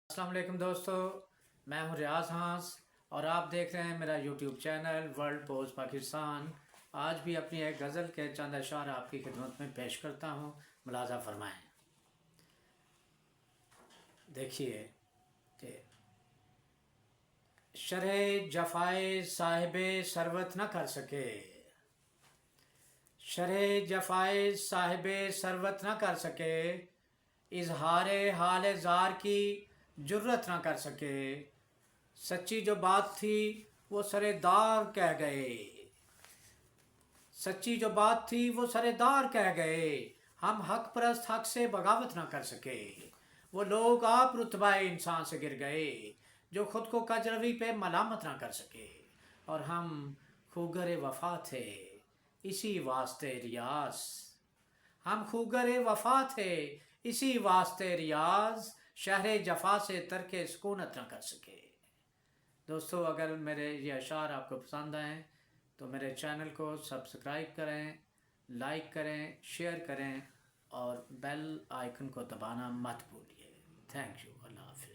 अस्सलाम वालेकुम दोस्तों, मैं हूं रियाज हांस और आप देख रहे हैं मेरा YouTube channel world post Pakistan. आज भी अपनी एक गज़ल के चंद अशार आपकी खिदमत में पेश करता हूं, मुलाज़ा फरमाएं। देखिए कि शरह जफ़ाए साहिबे सरवत न कर सके, शरह जफ़ाए साहिबे सरवत न कर सके, इजहारे हाल ज़ार की जुर्रत न कर सके। सच्ची जो बात थी वो सरेदार कह गए, सच्ची जो बात थी वो सरेदार कह गए। हम हक परस्त हक से बगावत ना कर सके। वो लोग आप रुतबाए इंसान से गिर गए जो खुद को कजरवी पे मलामत ना कर सके। और हम खूगर वफा थे इसी वास्ते रियाज, हम खूगर वफा थे इसी वास्ते रियाज, शहर जफा से तरके सुकूनत ना कर सके। दोस्तों, अगर मेरे ये अशार आपको पसंद आएँ तो मेरे चैनल को सब्सक्राइब करें, लाइक करें, शेयर करें और बेल आइकन को दबाना मत भूलिए। Thank you. अल्लाह हाफ़िज़।